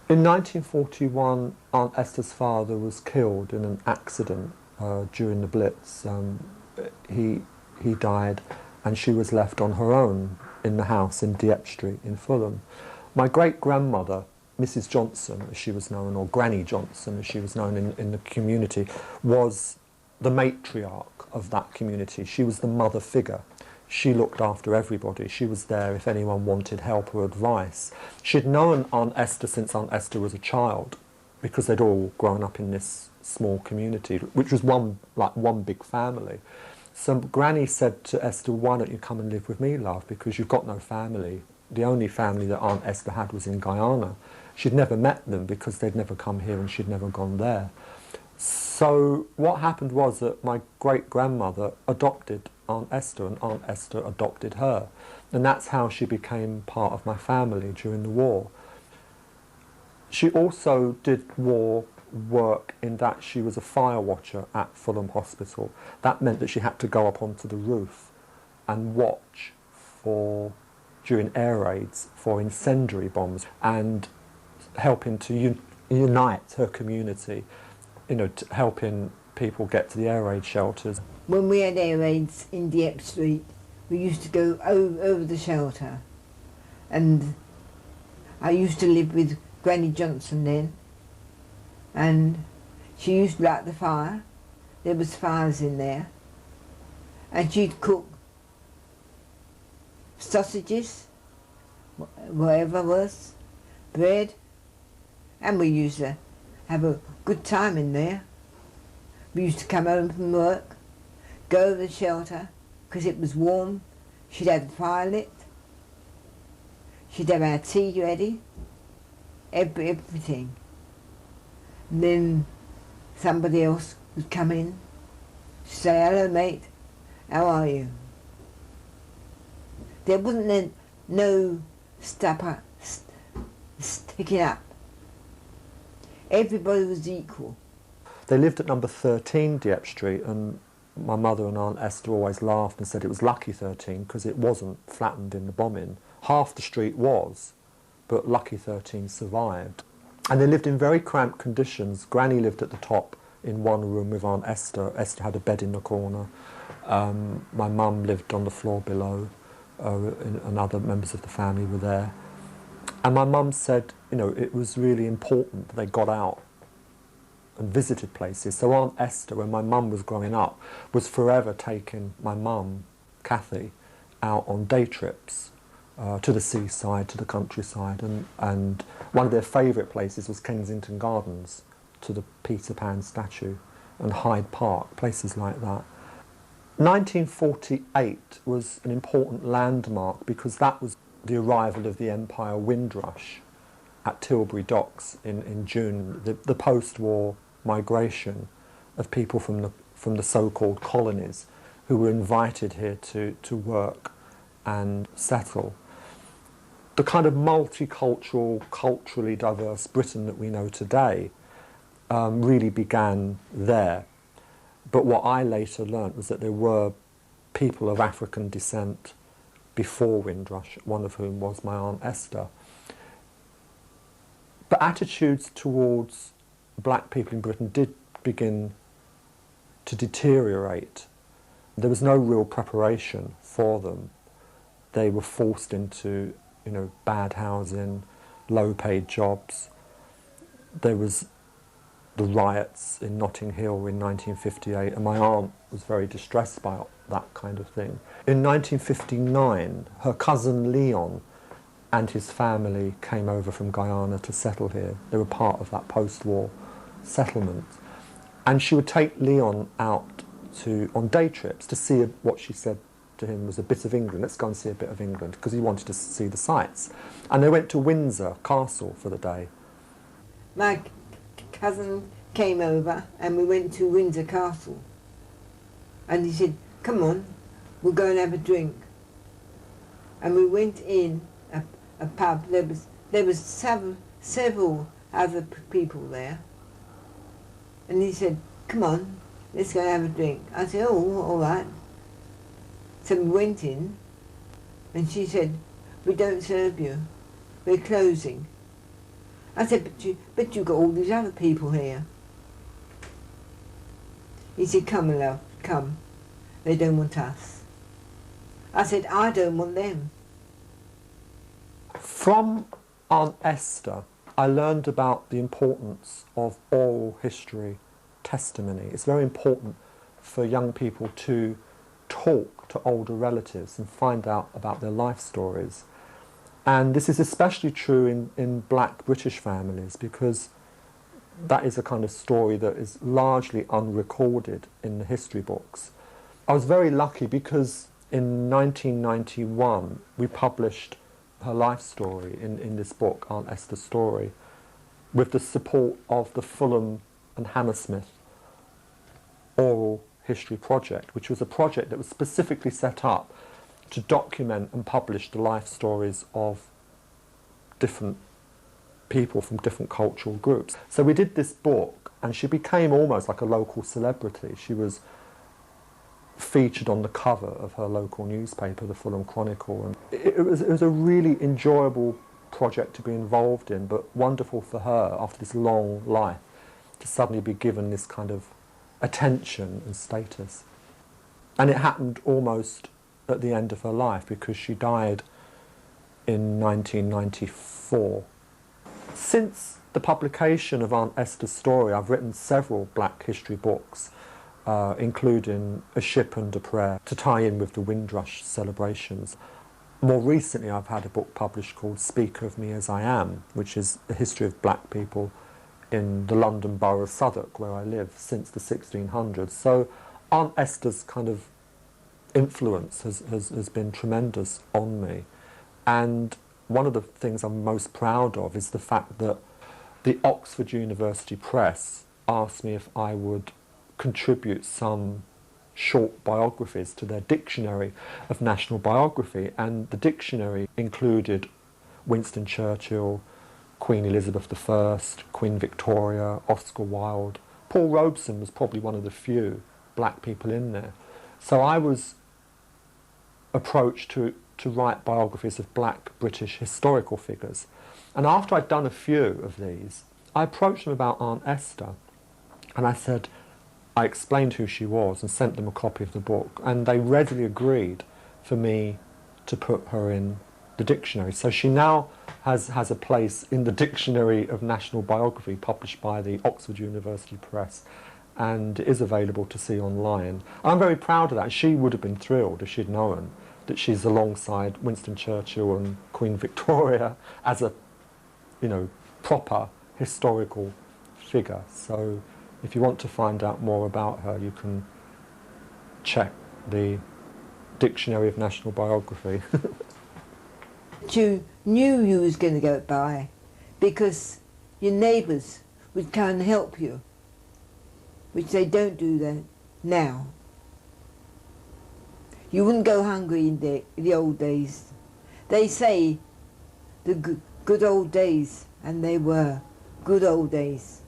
In 1941, Aunt Esther's father was killed in an accident during the Blitz. He died and she was left on her own in the house in Dieppe Street in Fulham. My great-grandmother, Mrs. Johnson, as she was known, or Granny Johnson, as she was known in the community, was the matriarch of that community. She was the mother figure. She looked after everybody. She was there if anyone wanted help or advice. She'd known Aunt Esther since Aunt Esther was a child, because they'd all grown up in this small community, which was one big family. So Granny said to Esther, "Why don't you come and live with me, love, because you've got no family." The only family that Aunt Esther had was in Guyana. She'd never met them because they'd never come here and she'd never gone there. So what happened was that my great-grandmother adopted Aunt Esther, and Aunt Esther adopted her. And that's how she became part of my family during the war. She also did war work in that she was a fire watcher at Fulham Hospital. That meant that she had to go up onto the roof and watch during air raids for incendiary bombs, and helping to unite her community, helping people get to the air raid shelters. When we had air raids in Dieppe Street, we used to go over the shelter, and I used to live with Granny Johnson then, and she used to light the fire. There was fires in there, and she'd cook sausages, whatever was, bread, and we used to have a good time in there. We used to come home from work, go to the shelter, because it was warm. She'd have the fire lit. She'd have our tea ready, everything. And then somebody else would come in, say, "Hello, mate, how are you?" There wasn't no sticking up. Everybody was equal. They lived at number 13 Dieppe Street, and my mother and Aunt Esther always laughed and said it was lucky 13 because it wasn't flattened in the bombing. Half the street was, but lucky 13 survived. And they lived in very cramped conditions. Granny lived at the top in one room with Aunt Esther. Esther had a bed in the corner. My mum lived on the floor below, and other members of the family were there. And my mum said, it was really important that they got out and visited places. So Aunt Esther, when my mum was growing up, was forever taking my mum, Kathy, out on day trips to the seaside, to the countryside, and one of their favourite places was Kensington Gardens, to the Peter Pan statue, and Hyde Park, places like that. 1948 was an important landmark because that was the arrival of the Empire Windrush at Tilbury Docks in June, the post-war migration of people from the so-called colonies who were invited here to work and settle. The kind of multicultural, culturally diverse Britain that we know today really began there. But what I later learnt was that there were people of African descent before Windrush, one of whom was my Aunt Esther. But attitudes towards black people in Britain did begin to deteriorate. There was no real preparation for them. They were forced into, bad housing, low-paid jobs. There was the riots in Notting Hill in 1958, and my aunt was very distressed by that kind of thing. In 1959, her cousin Leon and his family came over from Guyana to settle here. They were part of that post-war settlement. And she would take Leon out on day trips to see what she said to him was a bit of England. Let's go and see a bit of England, because he wanted to see the sights. And they went to Windsor Castle for the day. My cousin came over and we went to Windsor Castle. And he said, "Come on, we'll go and have a drink." And we went in a pub. There was several other people there. And he said, "Come on, let's go and have a drink." I said, "Oh, all right." So we went in, and she said, "We don't serve you. We're closing." I said, but you got all these other people here. He said, come, love, come. They don't want us. I said, I don't want them. From Aunt Esther, I learned about the importance of oral history testimony. It's very important for young people to talk to older relatives and find out about their life stories. And this is especially true in black British families, because that is a kind of story that is largely unrecorded in the history books. I was very lucky because in 1991 we published her life story in this book, Aunt Esther's Story, with the support of the Fulham and Hammersmith Oral History Project, which was a project that was specifically set up to document and publish the life stories of different people from different cultural groups. So we did this book, and she became almost like a local celebrity. She was featured on the cover of her local newspaper, the Fulham Chronicle, and it was a really enjoyable project to be involved in, but wonderful for her after this long life to suddenly be given this kind of attention and status. And it happened almost at the end of her life, because she died in 1994. Since the publication of Aunt Esther's Story, I've written several black history books, including A Ship and a Prayer, to tie in with the Windrush celebrations. More recently, I've had a book published called Speak of Me as I Am, which is the history of black people in the London borough of Southwark, where I live, since the 1600s. So Aunt Esther's kind of influence has been tremendous on me. And one of the things I'm most proud of is the fact that the Oxford University Press asked me if I would contribute some short biographies to their dictionary of national biography, and the dictionary included Winston Churchill, Queen Elizabeth I, Queen Victoria, Oscar Wilde. Paul Robeson was probably one of the few black people in there. So I was approached to write biographies of black British historical figures. And after I'd done a few of these, I approached them about Aunt Esther, and I explained who she was and sent them a copy of the book, and they readily agreed for me to put her in the dictionary. So she now has a place in the Dictionary of National Biography, published by the Oxford University Press, and is available to see online. I'm very proud of that. She would have been thrilled if she'd known that she's alongside Winston Churchill and Queen Victoria as a, proper historical figure. So if you want to find out more about her, you can check the Dictionary of National Biography. You knew you was going to go by because your neighbours would come and help you, which they don't do that now. You wouldn't go hungry in the old days. They say the good old days, and they were good old days.